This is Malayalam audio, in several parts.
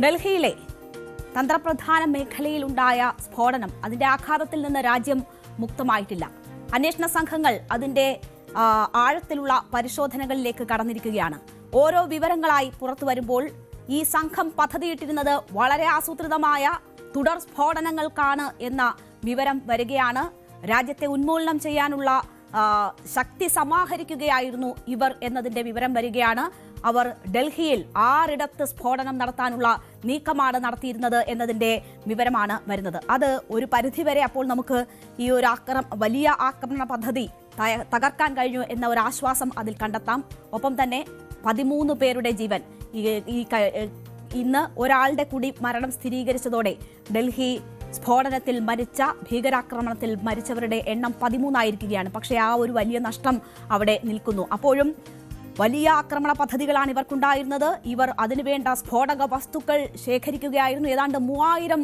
ഡൽഹിയിലെ തന്ത്രപ്രധാന മേഖലയിലുണ്ടായ സ്ഫോടനം, അതിന്റെ ആഘാതത്തിൽ നിന്ന് രാജ്യം മുക്തമായിട്ടില്ല. അന്വേഷണ സംഘങ്ങൾ അതിന്റെ ആഴത്തിലുള്ള പരിശോധനകളിലേക്ക് കടന്നിരിക്കുകയാണ്. ഓരോ വിവരങ്ങളായി പുറത്തു വരുമ്പോൾ ഈ സംഘം പദ്ധതിയിട്ടിരുന്നത് വളരെ ആസൂത്രിതമായ തുടർ സ്ഫോടനങ്ങൾക്കാണ് എന്ന വിവരം വരികയാണ്. രാജ്യത്തെ ഉന്മൂലനം ചെയ്യാനുള്ള ശക്തി സമാഹരിക്കുകയായിരുന്നു ഇവർ എന്നതിന്റെ വിവരം വരികയാണ്. അവർ ഡൽഹിയിൽ 6 സ്ഫോടനം നടത്താനുള്ള നീക്കമാണ് നടത്തിയിരുന്നത് എന്നതിന്റെ വിവരമാണ് വരുന്നത്. അത് ഒരു പരിധിവരെ അപ്പോൾ നമുക്ക് ഈ ഒരു വലിയ ആക്രമണ പദ്ധതി തകർക്കാൻ കഴിഞ്ഞു എന്ന ഒരു ആശ്വാസം അതിൽ കണ്ടെത്താം. ഒപ്പം തന്നെ 13 പേരുടെ ജീവൻ, ഇന്ന് ഒരാളുടെ കൂടി മരണം സ്ഥിരീകരിച്ചതോടെ ഡൽഹി സ്ഫോടനത്തിൽ മരിച്ച, ഭീകരാക്രമണത്തിൽ മരിച്ചവരുടെ എണ്ണം 13 ആയിരിക്കുകയാണ്. പക്ഷേ ആ ഒരു വലിയ നഷ്ടം അവിടെ നിൽക്കുന്നു. അപ്പോഴും വലിയ ആക്രമണ പദ്ധതികളാണ് ഇവർക്കുണ്ടായിരുന്നത്. ഇവർ അതിനുവേണ്ട സ്ഫോടക വസ്തുക്കൾ ശേഖരിക്കുകയായിരുന്നു. ഏതാണ്ട് 3000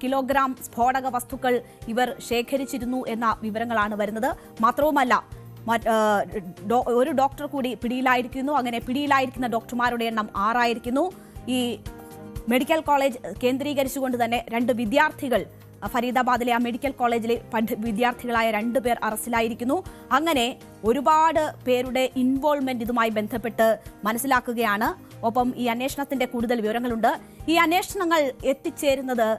കിലോഗ്രാം സ്ഫോടക വസ്തുക്കൾ ഇവർ ശേഖരിച്ചിരുന്നു എന്ന വിവരങ്ങളാണ് വരുന്നത്. മാത്രവുമല്ല, ഒരു ഡോക്ടർ കൂടി പിടിയിലായിരിക്കുന്നു. അങ്ങനെ പിടിയിലായിരിക്കുന്ന ഡോക്ടർമാരുടെ എണ്ണം 6 ആയിരിക്കുന്നു. ഈ മെഡിക്കൽ കോളേജ് കേന്ദ്രീകരിച്ചുകൊണ്ട് തന്നെ 2 വിദ്യാർത്ഥികൾ, ഫരീദാബാദിലെ ആ മെഡിക്കൽ കോളേജിലെ വിദ്യാർത്ഥികളായ 2 പേർ അറസ്റ്റിലായിരിക്കുന്നു. അങ്ങനെ ഒരുപാട് പേരുടെ ഇൻവോൾവ്മെന്റ് ഇതുമായി ബന്ധപ്പെട്ട് മനസ്സിലാക്കുകയാണ്. ഒപ്പം ഈ അന്വേഷണത്തിന്റെ കൂടുതൽ വിവരങ്ങളുണ്ട്. ഈ അന്വേഷണങ്ങൾ എത്തിച്ചേരുന്നത്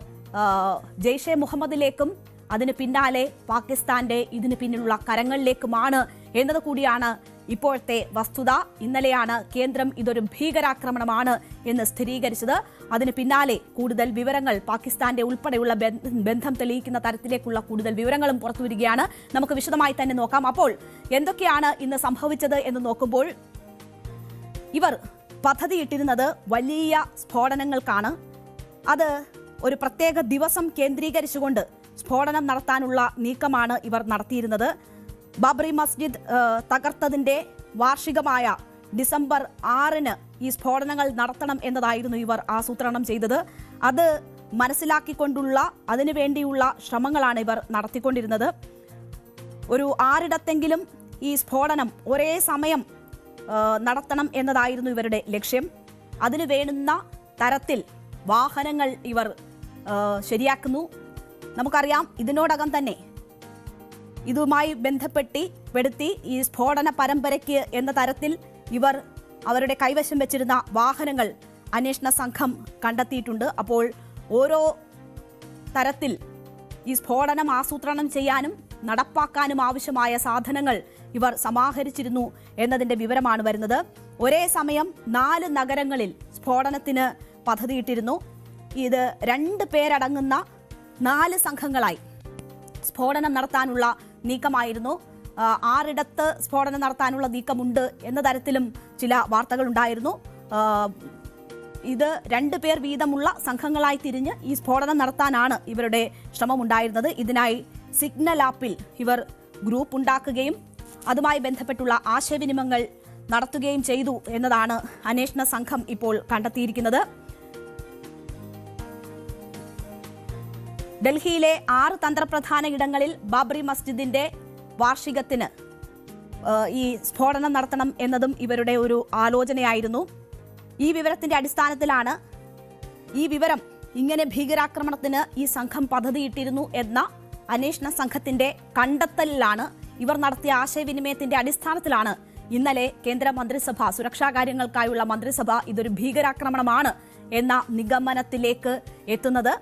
ജെയ്ഷെ മുഹമ്മദിലേക്കും അതിന് പിന്നാലെ പാകിസ്ഥാന്റെ ഇതിന് പിന്നിലുള്ള കരങ്ങളിലേക്കുമാണ് എന്നത് കൂടിയാണ് ഇപ്പോഴത്തെ വസ്തുത. ഇന്നലെയാണ് കേന്ദ്രം ഇതൊരു ഭീകരാക്രമണമാണ് എന്ന് സ്ഥിരീകരിച്ചത്. അതിന് പിന്നാലെ കൂടുതൽ വിവരങ്ങൾ, പാകിസ്ഥാന്റെ ഉൾപ്പെടെയുള്ള ബന്ധം തെളിയിക്കുന്ന തരത്തിലേക്കുള്ള കൂടുതൽ വിവരങ്ങളും പുറത്തുവരികയാണ്. നമുക്ക് വിശദമായി തന്നെ നോക്കാം. അപ്പോൾ എന്തൊക്കെയാണ് ഇന്ന് സംഭവിച്ചത് എന്ന് നോക്കുമ്പോൾ, ഇവർ പദ്ധതിയിട്ടിരുന്നത് വലിയ സ്ഫോടനങ്ങൾക്കാണ്. അത് ഒരു പ്രത്യേക ദിവസം കേന്ദ്രീകരിച്ചുകൊണ്ട് സ്ഫോടനം നടത്താനുള്ള നീക്കമാണ് ഇവർ നടത്തിയിരുന്നത്. ബാബറി മസ്ജിദ് തകർത്തതിന്റെ വാർഷികമായ ഡിസംബർ 6 ഈ സ്ഫോടനങ്ങൾ നടത്തണം എന്നതായിരുന്നു ഇവർ ആസൂത്രണം ചെയ്തത്. അത് മനസ്സിലാക്കിക്കൊണ്ടുള്ള അതിനുവേണ്ടിയുള്ള ശ്രമങ്ങളാണ് ഇവർ നടത്തിക്കൊണ്ടിരുന്നത്. ഒരു 6 ഈ സ്ഫോടനം ഒരേ സമയം നടത്തണം എന്നതായിരുന്നു ഇവരുടെ ലക്ഷ്യം. അതിനു വേണ്ടുന്ന തരത്തിൽ വാഹനങ്ങൾ ഇവർ ശരിയാക്കുന്നു. നമുക്കറിയാം, ഇതിനോടകം തന്നെ ഇതുമായി ബന്ധപ്പെടുത്തി ഈ സ്ഫോടന പരമ്പരയ്ക്ക് എന്ന തരത്തിൽ ഇവർ അവരുടെ കൈവശം വെച്ചിരുന്ന വാഹനങ്ങൾ അന്വേഷണ സംഘം കണ്ടെത്തിയിട്ടുണ്ട്. അപ്പോൾ ഓരോ തരത്തിൽ ഈ സ്ഫോടനം ആസൂത്രണം ചെയ്യാനും നടപ്പാക്കാനും ആവശ്യമായ സാധനങ്ങൾ ഇവർ സമാഹരിച്ചിരുന്നു എന്നതിന്റെ വിവരമാണ് വരുന്നത്. ഒരേ സമയം 4 നഗരങ്ങളിൽ സ്ഫോടനത്തിന് പദ്ധതിയിട്ടിരുന്നു. ഇത് 2 പേരടങ്ങുന്ന 4 സംഘങ്ങളായി സ്ഫോടനം നടത്താനുള്ള നീക്കമായിരുന്നു. 6 സ്ഫോടനം നടത്താനുള്ള നീക്കമുണ്ട് എന്ന തരത്തിലും ചില വാർത്തകൾ ഉണ്ടായിരുന്നു. ഇത് 2 പേർ വീതമുള്ള സംഘങ്ങളായി തിരിഞ്ഞ് ഈ സ്ഫോടനം നടത്താനാണ് ഇവരുടെ ശ്രമമുണ്ടായിരുന്നത്. ഇതിനായി സിഗ്നൽ ആപ്പിൽ ഇവർ ഗ്രൂപ്പ് ഉണ്ടാക്കുകയും അതുമായി ബന്ധപ്പെട്ടുള്ള ആശയവിനിമയങ്ങൾ നടത്തുകയും ചെയ്തു എന്നതാണ് അന്വേഷണ സംഘം ഇപ്പോൾ കണ്ടെത്തിയിരിക്കുന്നത്. ഡൽഹിയിലെ 6 തന്ത്രപ്രധാന ഇടങ്ങളിൽ ബാബറി മസ്ജിദിന്റെ വാർഷികത്തിന് ഈ സ്ഫോടനം നടത്തണം എന്നതും ഇവരുടെ ഒരു ആലോചനയായിരുന്നു. ഈ വിവരത്തിന്റെ അടിസ്ഥാനത്തിലാണ്, ഈ വിവരം ഇങ്ങനെ ഭീകരാക്രമണത്തിന് ഈ സംഘം പദ്ധതിയിട്ടിരുന്നു എന്ന അന്വേഷണ സംഘത്തിന്റെ കണ്ടെത്തലിലാണ്, ഇവർ നടത്തിയ ആശയവിനിമയത്തിന്റെ അടിസ്ഥാനത്തിലാണ് ഇന്നലെ കേന്ദ്ര മന്ത്രിസഭ, സുരക്ഷാ കാര്യങ്ങൾക്കായുള്ള മന്ത്രിസഭ ഇതൊരു ഭീകരാക്രമണമാണ് എന്ന നിഗമനത്തിലേക്ക് എത്തുന്നത്.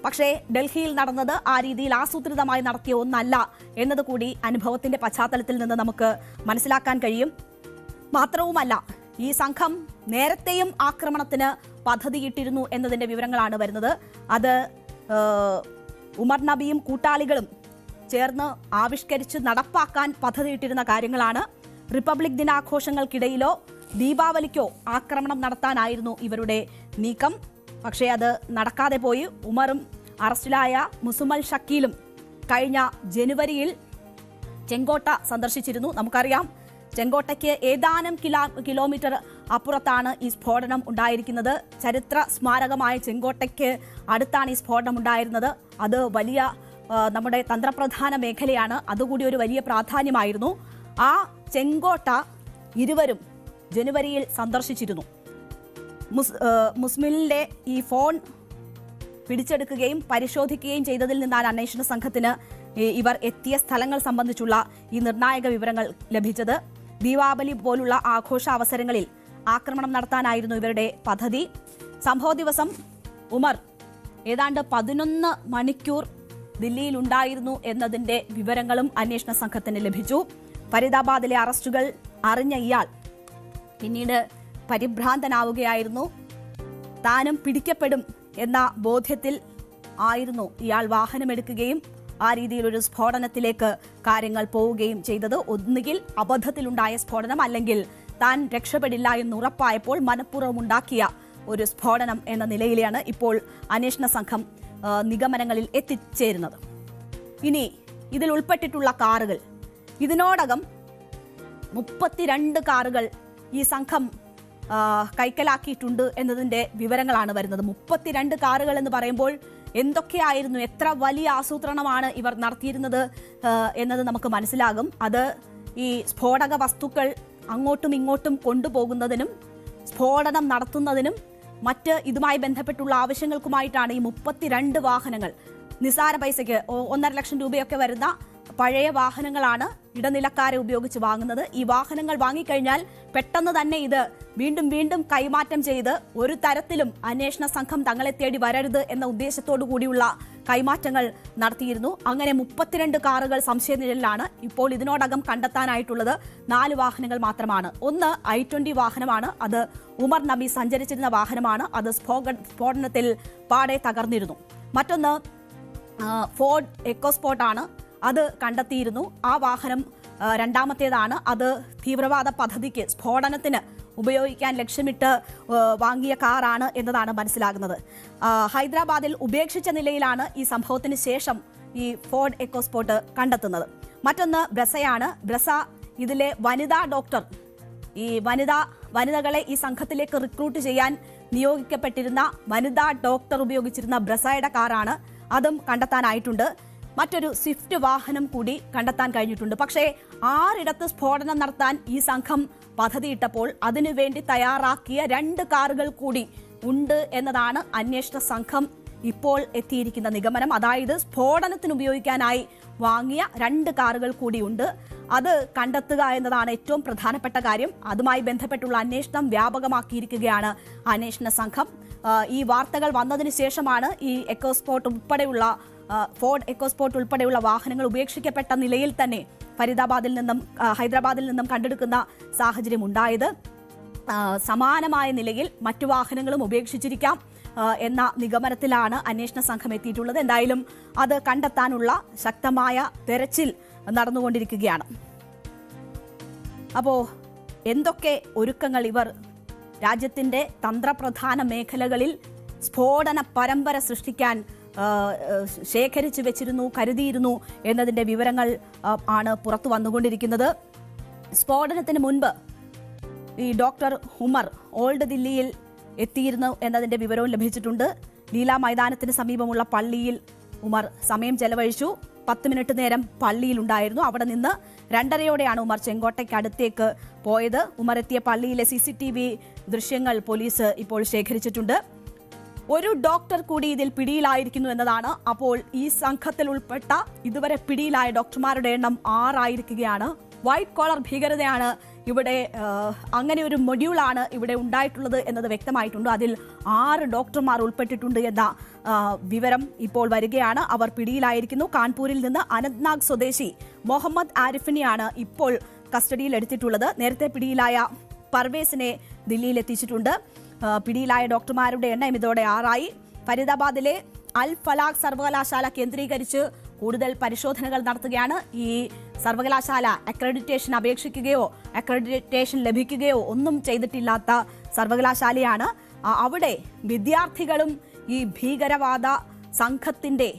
പക്ഷേ ഡൽഹിയിൽ നടന്നത് ആ രീതിയിൽ ആസൂത്രിതമായി നടത്തിയ ഒന്നല്ല എന്നതുകൂടി അനുഭവത്തിന്റെ പശ്ചാത്തലത്തിൽ നിന്ന് നമുക്ക് മനസ്സിലാക്കാൻ കഴിയും. മാത്രവുമല്ല, ഈ സംഘം നേരത്തെയും ആക്രമണത്തിന് പദ്ധതിയിട്ടിരുന്നു എന്നതിന്റെ വിവരങ്ങളാണ് വരുന്നത്. അത് ഉമർ നബിയും കൂട്ടാളികളും ചേർന്ന് ആവിഷ്കരിച്ച് നടപ്പാക്കാൻ പദ്ധതിയിട്ടിരുന്ന കാര്യങ്ങളാണ്. റിപ്പബ്ലിക് ദിനാഘോഷങ്ങൾക്കിടയിലോ ദീപാവലിക്കോ ആക്രമണം നടത്താനായിരുന്നു ഇവരുടെ നീക്കം. പക്ഷേ അത് നടക്കാതെ പോയി. ഉമറും അറസ്റ്റിലായ മുസുമൽ ഷക്കീലും കഴിഞ്ഞ ജനുവരിയിൽ ചെങ്കോട്ട സന്ദർശിച്ചിരുന്നു. നമുക്കറിയാം, ചെങ്കോട്ടയ്ക്ക് ഏതാനും കിലോമീറ്റർ അപ്പുറത്താണ് ഈ സ്ഫോടനം ഉണ്ടായിരിക്കുന്നത്. ചരിത്ര സ്മാരകമായ ചെങ്കോട്ടയ്ക്ക് അടുത്താണ് ഈ സ്ഫോടനം ഉണ്ടായിരുന്നത്. അത് വലിയ നമ്മുടെ തന്ത്രപ്രധാന മേഖലയാണ്. അതുകൂടി ഒരു വലിയ പ്രാധാന്യമായിരുന്നു. ആ ചെങ്കോട്ട ഇരുവരും ജനുവരിയിൽ സന്ദർശിച്ചിരുന്നു. മുസ്മിലിന്റെ ഈ ഫോൺ പിടിച്ചെടുക്കുകയും പരിശോധിക്കുകയും ചെയ്തതിൽ നിന്നാണ് അന്വേഷണ സംഘത്തിന് ഇവർ എത്തിയ സ്ഥലങ്ങൾ സംബന്ധിച്ചുള്ള ഈ നിർണായക വിവരങ്ങൾ ലഭിച്ചത്. ദീപാവലി പോലുള്ള ആഘോഷ അവസരങ്ങളിൽ ആക്രമണം നടത്താനായിരുന്നു ഇവരുടെ പദ്ധതി. സംഭവ ദിവസം ഉമർ ഏതാണ്ട് 11 മണിക്കൂർ ദില്ലിയിൽ ഉണ്ടായിരുന്നു എന്നതിന്റെ വിവരങ്ങളും അന്വേഷണ സംഘത്തിന് ലഭിച്ചു. ഫരീദാബാദിലെ അറസ്റ്റുകൾ അറിഞ്ഞ ഇയാൾ പിന്നീട് പരിഭ്രാന്തനാവുകയായിരുന്നു. താനും പിടിക്കപ്പെടും എന്ന ബോധ്യത്തിൽ ആയിരുന്നു ഇയാൾ വാഹനമെടുക്കുകയും ആ രീതിയിലൊരു സ്ഫോടനത്തിലേക്ക് കാര്യങ്ങൾ പോവുകയും ചെയ്തത്. ഒന്നുകിൽ അബദ്ധത്തിലുണ്ടായ സ്ഫോടനം, അല്ലെങ്കിൽ താൻ രക്ഷപ്പെടില്ല എന്ന് ഉറപ്പായപ്പോൾ മനഃപൂർവ്വം ഉണ്ടാക്കിയ ഒരു സ്ഫോടനം എന്ന നിലയിലാണ് ഇപ്പോൾ അന്വേഷണ സംഘം നിഗമനങ്ങളിൽ എത്തിച്ചേരുന്നത്. ഇനി ഇതിൽ ഉൾപ്പെട്ടിട്ടുള്ള കാറുകൾ, ഇതിനോടകം 32 കാറുകൾ ഈ സംഘം കൈക്കലാക്കിയിട്ടുണ്ട് എന്നതിന്റെ വിവരങ്ങളാണ് വരുന്നത്. 32 കാറുകൾ എന്ന് പറയുമ്പോൾ എന്തൊക്കെയായിരുന്നു, എത്ര വലിയ ആസൂത്രണമാണ് ഇവർ നടത്തിയിരുന്നത് എന്നത് നമുക്ക് മനസ്സിലാകും. അത് ഈ സ്ഫോടക വസ്തുക്കൾ അങ്ങോട്ടും ഇങ്ങോട്ടും കൊണ്ടുപോകുന്നതിനും സ്ഫോടനം നടത്തുന്നതിനും മറ്റ് ഇതുമായി ബന്ധപ്പെട്ടുള്ള ആവശ്യങ്ങൾക്കുമായിട്ടാണ് ഈ 32 വാഹനങ്ങൾ. നിസാര പൈസയ്ക്ക് 1.5 ലക്ഷം രൂപയൊക്കെ വരുന്ന പഴയ വാഹനങ്ങളാണ് ഇടനിലക്കാരെ ഉപയോഗിച്ച് വാങ്ങുന്നത്. ഈ വാഹനങ്ങൾ വാങ്ങിക്കഴിഞ്ഞാൽ പെട്ടെന്ന് തന്നെ ഇത് വീണ്ടും വീണ്ടും കൈമാറ്റം ചെയ്ത് ഒരു തരത്തിലും അന്വേഷണ സംഘം തങ്ങളെ തേടി വരരുത് എന്ന ഉദ്ദേശത്തോടു കൂടിയുള്ള കൈമാറ്റങ്ങൾ നടത്തിയിരുന്നു. അങ്ങനെ 32 കാറുകൾ സംശയനിഴലിലാണ്. ഇപ്പോൾ ഇതിനോടകം കണ്ടെത്താനായിട്ടുള്ളത് 4 വാഹനങ്ങൾ മാത്രമാണ്. ഒന്ന് i20 വാഹനമാണ്. അത് ഉമർ നബി സഞ്ചരിച്ചിരുന്ന വാഹനമാണ്. അത് സ്ഫോടനത്തിൽ പാടെ തകർന്നിരുന്നു. മറ്റൊന്ന് ഫോർഡ് എക്കോസ്പോർട്ട് ആണ്. അത് കണ്ടെത്തിയിരുന്നു. ആ വാഹനം രണ്ടാമത്തേതാണ്. അത് തീവ്രവാദ പദ്ധതിക്ക്, സ്ഫോടനത്തിന് ഉപയോഗിക്കാൻ ലക്ഷ്യമിട്ട് വാങ്ങിയ കാറാണ് എന്നതാണ് മനസ്സിലാകുന്നത്. ഹൈദരാബാദിൽ ഉപേക്ഷിച്ച നിലയിലാണ് ഈ സംഭവത്തിന് ശേഷം ഈ ഫോർഡ് എക്കോസ്പോർട്ട് കണ്ടെത്തുന്നത്. മറ്റൊന്ന് ബ്രസയാണ്. ബ്രസ ഇതിലെ വനിതാ ഡോക്ടർ, ഈ വനിതകളെ ഈ സംഘത്തിലേക്ക് റിക്രൂട്ട് ചെയ്യാൻ നിയോഗിക്കപ്പെട്ടിരുന്ന വനിതാ ഡോക്ടർ ഉപയോഗിച്ചിരുന്ന ബ്രസയുടെ കാറാണ്. അതും കണ്ടെത്താനായിട്ടുണ്ട്. മറ്റൊരു സ്വിഫ്റ്റ് വാഹനം കൂടി കണ്ടെത്താൻ കഴിഞ്ഞിട്ടുണ്ട്. പക്ഷേ 6 സ്ഫോടനം നടത്താൻ ഈ സംഘം പദ്ധതിയിട്ടപ്പോൾ അതിനുവേണ്ടി തയ്യാറാക്കിയ 2 കാറുകൾ കൂടി ഉണ്ട് എന്നതാണ് അന്വേഷണ സംഘം ഇപ്പോൾ എത്തിയിരിക്കുന്ന നിഗമനം. അതായത് സ്ഫോടനത്തിന് ഉപയോഗിക്കാനായി വാങ്ങിയ 2 കാറുകൾ കൂടിയുണ്ട്. അത് കണ്ടെത്തുക എന്നതാണ് ഏറ്റവും പ്രധാനപ്പെട്ട കാര്യം. അതുമായി ബന്ധപ്പെട്ടുള്ള അന്വേഷണം വ്യാപകമാക്കിയിരിക്കുകയാണ് അന്വേഷണ സംഘം. ഈ വാർത്തകൾ വന്നതിന് ശേഷമാണ് ഈ എക്കോസ്പോർട്ട് ഉൾപ്പെടെയുള്ള ഫോർഡ് എക്കോസ്പോർട്ട് ഉൾപ്പെടെയുള്ള വാഹനങ്ങൾ ഉപേക്ഷിക്കപ്പെട്ട നിലയിൽ തന്നെ ഹൈദരാബാദിൽ നിന്നും കണ്ടെടുക്കുന്ന സാഹചര്യം ഉണ്ടായത്. സമാനമായ നിലയിൽ മറ്റു വാഹനങ്ങളും ഉപേക്ഷിച്ചിരിക്കാം എന്ന നിഗമനത്തിലാണ് അന്വേഷണ സംഘം എത്തിയിട്ടുള്ളത്. എന്തായാലും അത് കണ്ടെത്താനുള്ള ശക്തമായ തെരച്ചിൽ നടന്നുകൊണ്ടിരിക്കുകയാണ്. അപ്പോൾ എന്തൊക്കെ ഒരുക്കങ്ങൾ ഇവർ രാജ്യത്തിന്റെ തന്ത്രപ്രധാന മേഖലകളിൽ സ്ഫോടന പരമ്പര സൃഷ്ടിക്കാൻ ശേഖരിച്ചു വെച്ചിരുന്നു, കരുതിയിരുന്നു എന്നതിന്റെ വിവരങ്ങൾ ആണ് പുറത്തു വന്നുകൊണ്ടിരിക്കുന്നത്. സ്ഫോടനത്തിന് മുൻപ് ഈ ഡോക്ടർ ഉമർ ഓൾഡ് ദില്ലിയിൽ എത്തിയിരുന്നു എന്നതിന്റെ വിവരവും ലഭിച്ചിട്ടുണ്ട്. ലീല മൈതാനത്തിന് സമീപമുള്ള പള്ളിയിൽ ഉമർ സമയം ചെലവഴിച്ചു. 10 മിനിറ്റ് നേരം പള്ളിയിലുണ്ടായിരുന്നു. അവിടെ നിന്ന് 2:30യോടെയാണ് ഉമർ ചെങ്കോട്ടയ്ക്ക് അടുത്തേക്ക് പോയത്. ഉമർ എത്തിയ പള്ളിയിലെ CCTV ദൃശ്യങ്ങൾ പോലീസ് ഇപ്പോൾ ശേഖരിച്ചിട്ടുണ്ട്. ഒരു ഡോക്ടർ കൂടി ഇതിൽ പിടിയിലായിരിക്കുന്നു എന്നതാണ്. അപ്പോൾ ഈ സംഘത്തിൽ ഉൾപ്പെട്ട ഇതുവരെ പിടിയിലായ ഡോക്ടർമാരുടെ എണ്ണം 6 ആയിരിക്കുകയാണ്. വൈറ്റ് കോളർ ഭീകരതയാണ് ഇവിടെ, അങ്ങനെ ഒരു മൊഡ്യൂളാണ് ഇവിടെ ഉണ്ടായിട്ടുള്ളത് എന്നത് വ്യക്തമായിട്ടുണ്ട്. അതിൽ 6 ഡോക്ടർമാർ ഉൾപ്പെട്ടിട്ടുണ്ട് എന്ന വിവരം ഇപ്പോൾ വരികയാണ്. അവർ പിടിയിലായിരിക്കുന്നു. കാൺപൂരിൽ നിന്ന് അനന്ത്നാഗ് സ്വദേശി മുഹമ്മദ് ആരിഫിനെയാണ് ഇപ്പോൾ കസ്റ്റഡിയിൽ എടുത്തിട്ടുള്ളത്. നേരത്തെ പിടിയിലായ പർവേസിനെ ദില്ലിയിൽ എത്തിച്ചിട്ടുണ്ട്. പിടിയിലായ ഡോക്ടർമാരുടെ എണ്ണം ഇതോടെ 6 ആയി. ഫരീദാബാദിലെ അൽ ഫലാഖ് സർവകലാശാല കേന്ദ്രീകരിച്ച് കൂടുതൽ പരിശോധനകൾ നടത്തുകയാണ്. ഈ സർവകലാശാല അക്രഡിറ്റേഷൻ അപേക്ഷിക്കുകയോ അക്രഡിറ്റേഷൻ ലഭിക്കുകയോ ഒന്നും ചെയ്തിട്ടില്ലാത്ത സർവകലാശാലയാണ്. അവിടെ വിദ്യാർത്ഥികളും ഈ ഭീകരവാദ സംഘത്തിന്റെ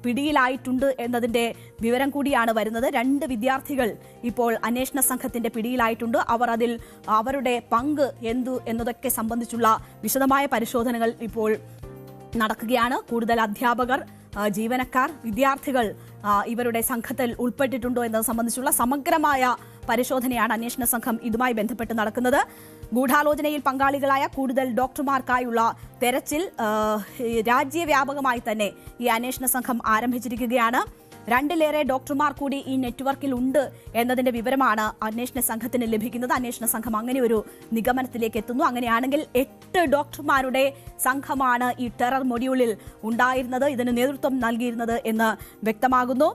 പിടിയിലായിട്ടുണ്ട് എന്നതിന്റെ വിവരം കൂടിയാണ് വരുന്നത്. 2 വിദ്യാർത്ഥികൾ ഇപ്പോൾ അന്വേഷണ സംഘത്തിന്റെ പിടിയിലായിട്ടുണ്ട്. അവർ അതിൽ അവരുടെ പങ്ക് എന്നതൊക്കെ സംബന്ധിച്ചുള്ള വിശദമായ പരിശോധനകൾ ഇപ്പോൾ നടക്കുകയാണ്. കൂടുതൽ അധ്യാപകർ, ജീവനക്കാർ, വിദ്യാർത്ഥികൾ ഇവരുടെ സംഘത്തിൽ ഉൾപ്പെട്ടിട്ടുണ്ടോ എന്നത് സംബന്ധിച്ചുള്ള സമഗ്രമായ പരിശോധനയാണ് അന്വേഷണ സംഘം ഇതുമായി ബന്ധപ്പെട്ട് നടക്കുന്നത്. ഗൂഢാലോചനയിൽ പങ്കാളികളായ കൂടുതൽ ഡോക്ടർമാർക്കായുള്ള തെരച്ചിൽ രാജ്യവ്യാപകമായി തന്നെ ഈ അന്വേഷണ സംഘം ആരംഭിച്ചിരിക്കുകയാണ്. 2ലേറെ ഡോക്ടർമാർ കൂടി ഈ നെറ്റ്വർക്കിൽ ഉണ്ട് എന്നതിന്റെ വിവരമാണ് അന്വേഷണ സംഘത്തിന് ലഭിക്കുന്നത്. അന്വേഷണ സംഘം അങ്ങനെ ഒരു നിഗമനത്തിലേക്ക് എത്തുന്നു. അങ്ങനെയാണെങ്കിൽ 8 ഡോക്ടർമാരുടെ സംഘമാണ് ഈ ടെറർ മൊഡ്യൂളിൽ ഉണ്ടായിരുന്നത്, ഇതിന് നേതൃത്വം നൽകിയിരുന്നത് എന്ന് വ്യക്തമാകുന്നു.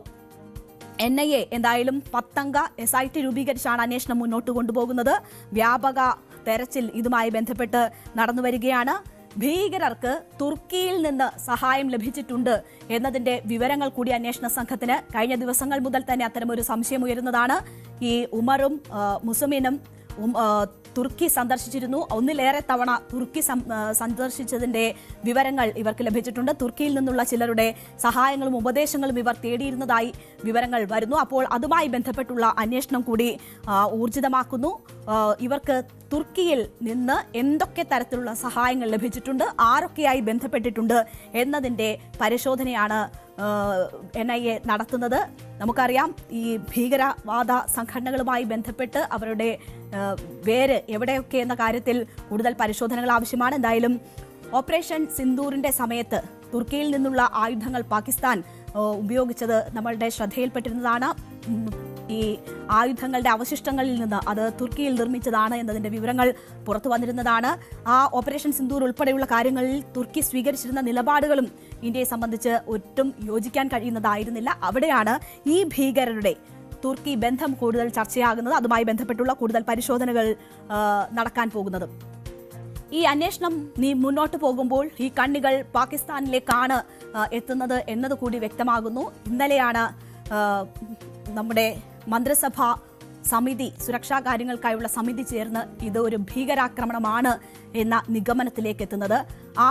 NIA എന്തായാലും 10 അംഗ SIT രൂപീകരിച്ചാണ് അന്വേഷണം മുന്നോട്ട് കൊണ്ടുപോകുന്നത്. വ്യാപക തെരച്ചിൽ ഇതുമായി ബന്ധപ്പെട്ട് നടന്നുവരികയാണ്. ഭീകരർക്ക് തുർക്കിയിൽ നിന്ന് സഹായം ലഭിച്ചിട്ടുണ്ട് എന്നതിന്റെ വിവരങ്ങൾ കൂടി അന്വേഷണ സംഘത്തിന് കഴിഞ്ഞ ദിവസങ്ങൾ മുതൽ തന്നെ അത്തരമൊരു സംശയം ഉയരുന്നതാണ്. ഈ ഉമറും മുസമിനും തുർക്കി സന്ദർശിച്ചിരുന്നു. 1ലേറെ തവണ തുർക്കി സന്ദർശിച്ചതിന്റെ വിവരങ്ങൾ ഇവർക്ക് ലഭിച്ചിട്ടുണ്ട്. തുർക്കിയിൽ നിന്നുള്ള ചിലരുടെ സഹായങ്ങളും ഉപദേശങ്ങളും ഇവർ തേടിയിരുന്നതായി വിവരങ്ങൾ വരുന്നു. അപ്പോൾ അതുമായി ബന്ധപ്പെട്ടുള്ള അന്വേഷണം കൂടി ഊർജിതമാക്കുന്നു. ഇവർക്ക് തുർക്കിയിൽ നിന്ന് എന്തൊക്കെ തരത്തിലുള്ള സഹായങ്ങൾ ലഭിച്ചിട്ടുണ്ട്, ആരൊക്കെയായി ബന്ധപ്പെട്ടിട്ടുണ്ട് എന്നതിന്റെ പരിശോധനയാണ് NIA നടത്തുന്നത്. നമുക്കറിയാം, ഈ ഭീകരവാദ സംഘടനകളുമായി ബന്ധപ്പെട്ട് അവരുടെ വേര് എവിടെയൊക്കെ എന്ന കാര്യത്തിൽ കൂടുതൽ പരിശോധനകൾ ആവശ്യമാണ്. എന്തായാലും ഓപ്പറേഷൻ സിന്ദൂറിന്റെ സമയത്ത് തുർക്കിയിൽ നിന്നുള്ള ആയുധങ്ങൾ പാകിസ്ഥാൻ ഉപയോഗിച്ചത് നമ്മളുടെ ശ്രദ്ധയിൽപ്പെട്ടിരുന്നതാണ്. ഈ ആയുധങ്ങളുടെ അവശിഷ്ടങ്ങളിൽ നിന്ന് അത് തുർക്കിയിൽ നിർമ്മിച്ചതാണ് എന്നതിന്റെ വിവരങ്ങൾ പുറത്തു വന്നിരുന്നതാണ്. ആ ഓപ്പറേഷൻ സിന്ദൂർ ഉൾപ്പെടെയുള്ള കാര്യങ്ങളിൽ തുർക്കി സ്വീകരിച്ചിരുന്ന നിലപാടുകളും ഇന്ത്യയെ സംബന്ധിച്ച് ഒട്ടും യോജിക്കാൻ കഴിയുന്നതായിരുന്നില്ല. അവിടെയാണ് ഈ ഭീകരരുടെ തുർക്കി ബന്ധം കൂടുതൽ ചർച്ചയാകുന്നത്. അതുമായി ബന്ധപ്പെട്ടുള്ള കൂടുതൽ പരിശോധനകൾ നടക്കാൻ പോകുന്നത്. ഈ അന്വേഷണം മുന്നോട്ട് പോകുമ്പോൾ ഈ കണ്ണികൾ പാകിസ്ഥാനിലേക്കാണ് എത്തുന്നത് എന്നതുകൂടി വ്യക്തമാകുന്നു. ഇന്നലെയാണ് നമ്മുടെ മന്ത്രിസഭാ സമിതി, സുരക്ഷാ കാര്യങ്ങൾക്കായുള്ള സമിതി ചേർന്ന് ഇത് ഒരു ഭീകരാക്രമണമാണ് എന്ന നിഗമനത്തിലേക്ക് എത്തുന്നത്.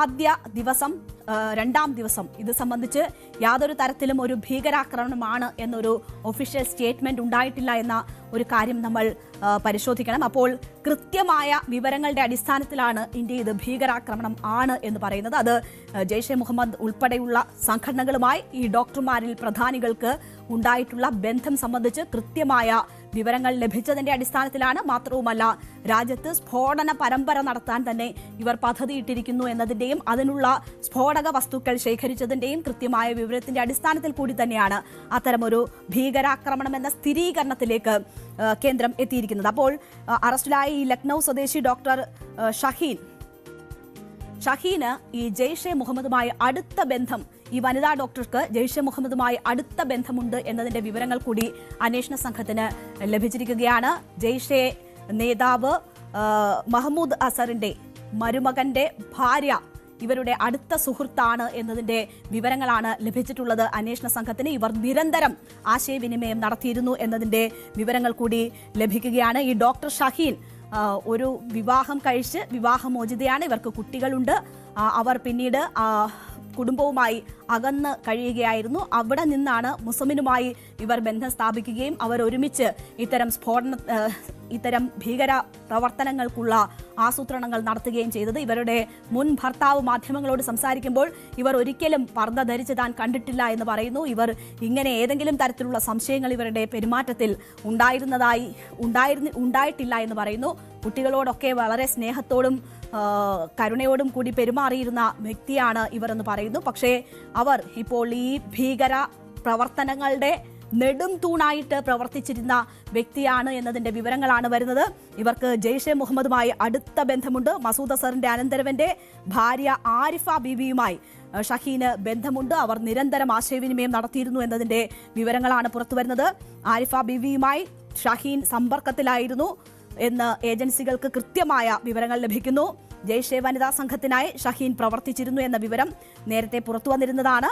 ആദ്യ ദിവസം, 2ാം ദിവസം ഇത് സംബന്ധിച്ച് യാതൊരു തരത്തിലും ഒരു ഭീകരാക്രമണമാണ് എന്നൊരു ഒഫീഷ്യൽ സ്റ്റേറ്റ്മെന്റ് ഉണ്ടായിട്ടില്ല എന്ന ഒരു കാര്യം നമ്മൾ പരിശോധിക്കണം. അപ്പോൾ കൃത്യമായ വിവരങ്ങളുടെ അടിസ്ഥാനത്തിലാണ് ഇന്ത്യ ഇത് ഭീകരാക്രമണം ആണ് എന്ന് പറയുന്നത്. അത് ജെയ്ഷെ മുഹമ്മദ് ഉൾപ്പെടെയുള്ള സംഘടനകളുമായി ഈ ഡോക്ടർമാരിൽ പ്രധാനികൾക്ക് ഉണ്ടായിട്ടുള്ള ബന്ധം സംബന്ധിച്ച് കൃത്യമായ വിവരങ്ങൾ ലഭിച്ചതിന്റെ അടിസ്ഥാനത്തിലാണ്. മാത്രവുമല്ല, രാജ്യത്ത് സ്ഫോടന പരമ്പര നടത്താൻ തന്നെ ഇവർ പദ്ധതിയിട്ടിരിക്കുന്നു എന്നതിന്റെയും അതിനുള്ള സ്ഫോടക വസ്തുക്കൾ ശേഖരിച്ചതിന്റെയും കൃത്യമായ വിവരത്തിന്റെ അടിസ്ഥാനത്തിൽ കൂടി തന്നെയാണ് അത്തരമൊരു ഭീകരാക്രമണം എന്ന സ്ഥിരീകരണത്തിലേക്ക് കേന്ദ്രം എത്തിയിരിക്കുന്നത്. അപ്പോൾ അറസ്റ്റിലായ ഈ ലക്നൌ സ്വദേശി ഡോക്ടർ ഷഹീന് ഈ ജെയ്ഷെ മുഹമ്മദുമായി അടുത്ത ബന്ധം, ഈ വനിതാ ഡോക്ടർക്ക് ജെയ്ഷെ മുഹമ്മദുമായി അടുത്ത ബന്ധമുണ്ട് എന്നതിന്റെ വിവരങ്ങൾ കൂടി അന്വേഷണ സംഘത്തിന് ലഭിച്ചിരിക്കുകയാണ്. ജെയ്ഷെ നേതാവ് മഹ്മൂദ് അസറിന്റെ മരുമകന്റെ ഭാര്യ ഇവരുടെ അടുത്ത സുഹൃത്താണ് എന്നതിന്റെ വിവരങ്ങളാണ് ലഭിച്ചിട്ടുള്ളത് അന്വേഷണ സംഘത്തിന്. ഇവർ നിരന്തരം ആശയവിനിമയം നടത്തിയിരുന്നു എന്നതിന്റെ വിവരങ്ങൾ കൂടി ലഭിക്കുകയാണ്. ഈ ഡോക്ടർ ഷഹീൻ ഒരു വിവാഹം കഴിച്ച് വിവാഹമോചിതയാണ്. ഇവർക്ക് കുട്ടികളുണ്ട്. അവർ പിന്നീട് കുടുംബവുമായി അകന്ന് കഴിയുകയായിരുന്നു. അവിടെ നിന്നാണ് മുസമിനുമായി ഇവർ ബന്ധം സ്ഥാപിക്കുകയും അവർ ഒരുമിച്ച് ഇത്തരം ഭീകര പ്രവർത്തനങ്ങൾക്കുള്ള ആസൂത്രണങ്ങൾ നടത്തുകയും ചെയ്തത്. ഇവരുടെ മുൻ ഭർത്താവ് മാധ്യമങ്ങളോട് സംസാരിക്കുമ്പോൾ ഇവർ ഒരിക്കലും പർദ്ദ ധരിച്ച് താൻ കണ്ടിട്ടില്ല എന്ന് പറയുന്നു. ഇവർ ഇങ്ങനെ ഏതെങ്കിലും തരത്തിലുള്ള സംശയങ്ങൾ ഇവരുടെ പെരുമാറ്റത്തിൽ ഉണ്ടായിട്ടില്ല എന്ന് പറയുന്നു. കുട്ടികളോടൊക്കെ വളരെ സ്നേഹത്തോടും കരുണയോടും കൂടി പെരുമാറിയിരുന്ന വ്യക്തിയാണ് ഇവർ എന്ന് പറയുന്നു. പക്ഷേ അവർ ഇപ്പോൾ ഈ ഭീകര പ്രവർത്തനങ്ങളുടെ നെടും തൂണായിട്ട് പ്രവർത്തിച്ചിരുന്ന വ്യക്തിയാണ് എന്നതിന്റെ വിവരങ്ങളാണ് വരുന്നത്. ഇവർക്ക് ജെയ്ഷെ മുഹമ്മദുമായി അടുത്ത ബന്ധമുണ്ട്. മസൂദ് അസറിന്റെ അനന്തരവന്റെ ഭാര്യ ആരിഫ ബീവിയുമായി ഷഹീന് ബന്ധമുണ്ട്. അവർ നിരന്തരം ആശയവിനിമയം നടത്തിയിരുന്നു എന്നതിന്റെ വിവരങ്ങളാണ് പുറത്തുവരുന്നത്. ആരിഫ ബീവിയുമായി ഷഹീൻ സമ്പർക്കത്തിലായിരുന്നു എന്ന് ഏജൻസികൾക്ക് കൃത്യമായ വിവരങ്ങൾ ലഭിക്കുന്നു. ജെയ്ഷെ വനിതാ സംഘത്തിനായി ഷഹീൻ പ്രവർത്തിച്ചിരുന്നു എന്ന വിവരം നേരത്തെ പുറത്തുവന്നിരുന്നതാണ്.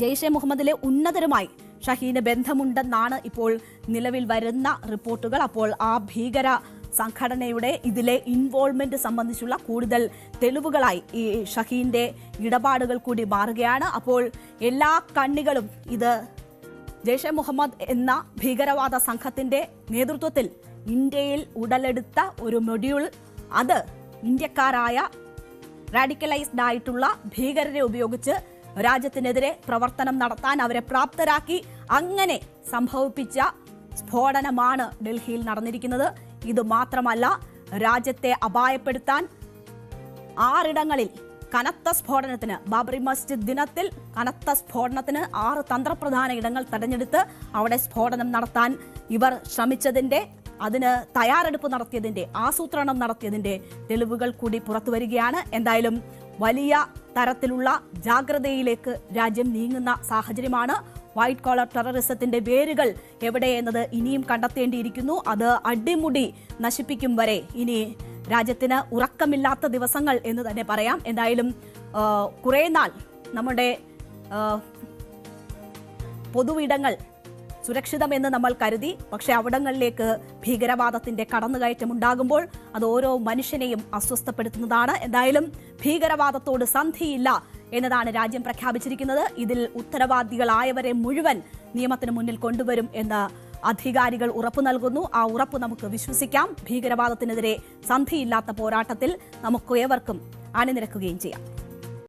ജെയ്ഷെ മുഹമ്മദിലെ ഉന്നതരുമായി ഷഹീന് ബന്ധമുണ്ടെന്നാണ് ഇപ്പോൾ നിലവിൽ വരുന്ന റിപ്പോർട്ടുകൾ. അപ്പോൾ ആ ഭീകര സംഘടനയുടെ ഇതിലെ ഇൻവോൾവ്മെന്റ് സംബന്ധിച്ചുള്ള കൂടുതൽ തെളിവുകളായി ഈ ഷഹീന്റെ ഇടപാടുകൾ കൂടി മാറുകയാണ്. അപ്പോൾ എല്ലാ കണ്ണികളും ഇത് ജെയ്ഷെ മുഹമ്മദ് എന്ന ഭീകരവാദ സംഘത്തിന്റെ നേതൃത്വത്തിൽ ഇന്ത്യയിൽ ഉടലെടുത്ത ഒരു മൊഡ്യൂൾ, അത് ഇന്ത്യക്കാരായ റാഡിക്കലൈസ്ഡ് ആയിട്ടുള്ള ഭീകരരെ ഉപയോഗിച്ച് രാജ്യത്തിനെതിരെ പ്രവർത്തനം നടത്താൻ അവരെ പ്രാപ്തരാക്കി അങ്ങനെ സംഭവിപ്പിച്ച സ്ഫോടനമാണ് ഡൽഹിയിൽ നടന്നിരിക്കുന്നത്. ഇത് മാത്രമല്ല, രാജ്യത്തെ അപായപ്പെടുത്താൻ 6 ഇടങ്ങളിൽ കനത്ത സ്ഫോടനത്തിന്, ബാബറി മസ്ജിദ് ദിനത്തിൽ കനത്ത സ്ഫോടനത്തിന് 6 തന്ത്രപ്രധാന ഇടങ്ങൾ തെരഞ്ഞെടുത്ത് അവിടെ സ്ഫോടനം നടത്താൻ ഇവർ ശ്രമിച്ചതിന്റെ, അതിന് തയ്യാറെടുപ്പ് നടത്തിയതിന്റെ, ആസൂത്രണം നടത്തിയതിന്റെ തെളിവുകൾ കൂടി പുറത്തു വരികയാണ്. എന്തായാലും വലിയ തരത്തിലുള്ള ജാഗ്രതയിലേക്ക് രാജ്യം നീങ്ങുന്ന സാഹചര്യമാണ്. വൈറ്റ് കോളർ ടെററിസത്തിന്റെ വേരുകൾ എവിടെയെന്നത് ഇനിയും കണ്ടെത്തേണ്ടിയിരിക്കുന്നു. അത് അടിമുടി നശിപ്പിക്കും വരെ ഇനി രാജ്യത്തിന് ഉറക്കമില്ലാത്ത ദിവസങ്ങൾ എന്ന് തന്നെ പറയാം. എന്തായാലും കുറേ നാൾ നമ്മുടെ പൊതുവിടങ്ങൾ സുരക്ഷിതമെന്ന് നമ്മൾ കരുതി. പക്ഷെ അവിടങ്ങളിലേക്ക് ഭീകരവാദത്തിന്റെ കടന്നുകയറ്റം ഉണ്ടാകുമ്പോൾ അത് ഓരോ മനുഷ്യനെയും അസ്വസ്ഥപ്പെടുത്തുന്നതാണ്. എന്തായാലും ഭീകരവാദത്തോട് സന്ധിയില്ല എന്നതാണ് രാജ്യം പ്രഖ്യാപിച്ചിരിക്കുന്നത്. ഇതിൽ ഉത്തരവാദികളായവരെ മുഴുവൻ നിയമത്തിന് മുന്നിൽ കൊണ്ടുവരും എന്ന് അധികാരികൾ ഉറപ്പു നൽകുന്നു. ആ ഉറപ്പ് നമുക്ക് വിശ്വസിക്കാം. ഭീകരവാദത്തിനെതിരെ സന്ധിയില്ലാത്ത പോരാട്ടത്തിൽ നമുക്ക് ഏവർക്കും അണിനിരക്കുകയും ചെയ്യാം.